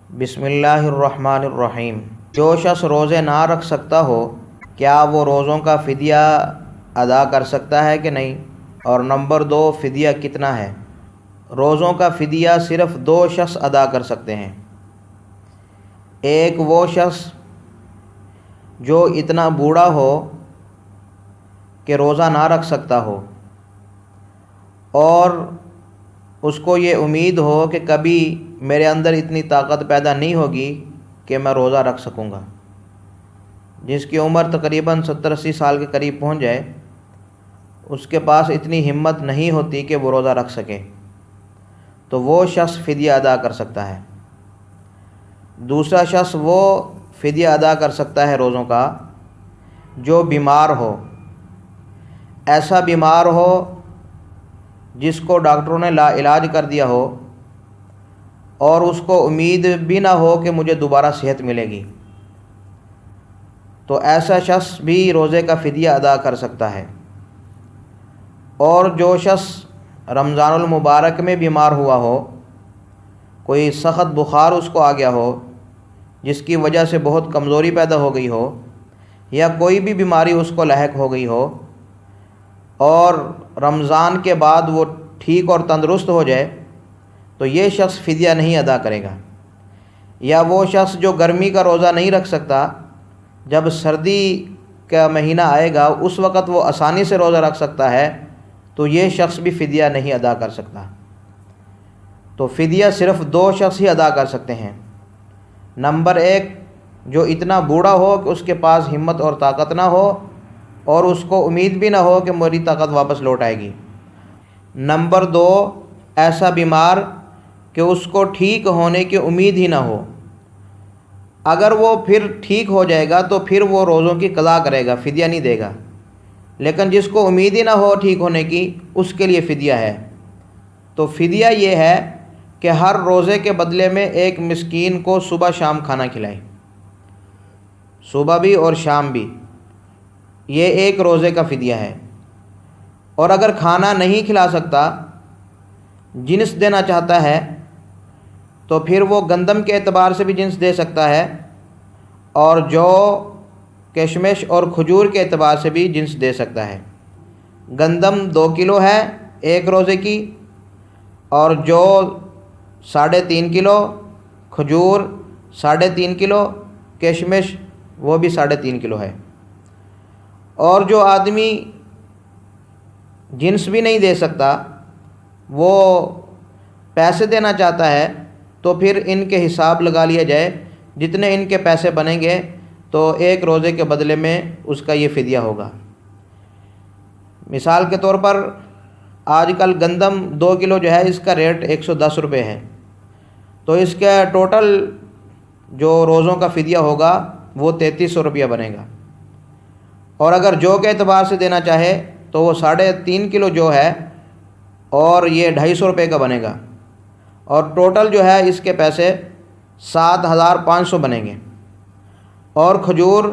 بسم اللہ الرحمن الرحیم۔ جو شخص روزے نہ رکھ سکتا ہو کیا وہ روزوں کا فدیہ ادا کر سکتا ہے کہ نہیں؟ اور نمبر 2، فدیہ کتنا ہے؟ روزوں کا فدیہ صرف 2 شخص ادا کر سکتے ہیں۔ ایک وہ شخص جو اتنا بوڑھا ہو کہ روزہ نہ رکھ سکتا ہو اور اس کو یہ امید ہو کہ کبھی میرے اندر اتنی طاقت پیدا نہیں ہوگی کہ میں روزہ رکھ سکوں گا، جس کی عمر تقریباً 70-80 سال کے قریب پہنچ جائے، اس کے پاس اتنی ہمت نہیں ہوتی کہ وہ روزہ رکھ سکے، تو وہ شخص فدیہ ادا کر سکتا ہے۔ دوسرا شخص وہ فدیہ ادا کر سکتا ہے روزوں کا جو بیمار ہو، ایسا بیمار ہو جس کو ڈاکٹروں نے لا علاج کر دیا ہو اور اس کو امید بھی نہ ہو کہ مجھے دوبارہ صحت ملے گی، تو ایسا شخص بھی روزے کا فدیہ ادا کر سکتا ہے۔ اور جو شخص رمضان المبارک میں بیمار ہوا ہو، کوئی سخت بخار اس کو آ گیا ہو جس کی وجہ سے بہت کمزوری پیدا ہو گئی ہو، یا کوئی بھی بیماری اس کو لاحق ہو گئی ہو اور رمضان کے بعد وہ ٹھیک اور تندرست ہو جائے، تو یہ شخص فدیہ نہیں ادا کرے گا۔ یا وہ شخص جو گرمی کا روزہ نہیں رکھ سکتا، جب سردی کا مہینہ آئے گا اس وقت وہ آسانی سے روزہ رکھ سکتا ہے، تو یہ شخص بھی فدیہ نہیں ادا کر سکتا۔ تو فدیہ صرف 2 شخص ہی ادا کر سکتے ہیں۔ نمبر 1، جو اتنا بوڑھا ہو کہ اس کے پاس ہمت اور طاقت نہ ہو اور اس کو امید بھی نہ ہو کہ میری طاقت واپس لوٹ آئے گی۔ نمبر 2، ایسا بیمار کہ اس کو ٹھیک ہونے کی امید ہی نہ ہو، اگر وہ پھر ٹھیک ہو جائے گا تو پھر وہ روزوں کی قضا کرے گا، فدیہ نہیں دے گا۔ لیکن جس کو امید ہی نہ ہو ٹھیک ہونے کی، اس کے لیے فدیہ ہے۔ تو فدیہ یہ ہے کہ ہر روزے کے بدلے میں ایک مسکین کو صبح شام کھانا کھلائے، صبح بھی اور شام بھی، یہ ایک روزے کا فدیہ ہے۔ اور اگر کھانا نہیں کھلا سکتا، جنس دینا چاہتا ہے، تو پھر وہ گندم کے اعتبار سے بھی جنس دے سکتا ہے اور جو کشمش اور کھجور کے اعتبار سے بھی جنس دے سکتا ہے۔ گندم 2 کلو ہے ایک روزے کی، اور جو 3.5 کلو، کھجور 3.5 کلو، کشمش وہ بھی 3.5 کلو ہے۔ اور جو آدمی جنس بھی نہیں دے سکتا، وہ پیسے دینا چاہتا ہے، تو پھر ان کے حساب لگا لیا جائے، جتنے ان کے پیسے بنیں گے تو ایک روزے کے بدلے میں اس کا یہ فدیہ ہوگا۔ مثال کے طور پر آج کل گندم 2 کلو جو ہے اس کا ریٹ 110 روپے ہے، تو اس کا ٹوٹل جو روزوں کا فدیہ ہوگا وہ 3300 روپیہ بنے گا۔ اور اگر جو کے اعتبار سے دینا چاہے تو وہ 3.5 کلو جو ہے اور یہ 250 روپے کا بنے گا، اور ٹوٹل جو ہے اس کے پیسے 7500 بنیں گے۔ اور کھجور،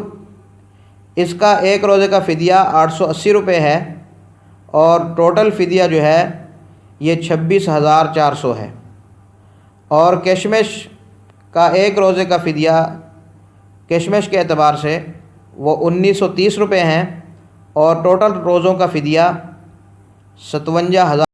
اس کا ایک روزے کا فدیہ 880 روپے ہے، اور ٹوٹل فدیہ جو ہے یہ 26400 ہے۔ اور کشمش کا ایک روزے کا فدیہ کشمش کے اعتبار سے وہ 1930 روپے ہیں، اور ٹوٹل روزوں کا فدیہ 57000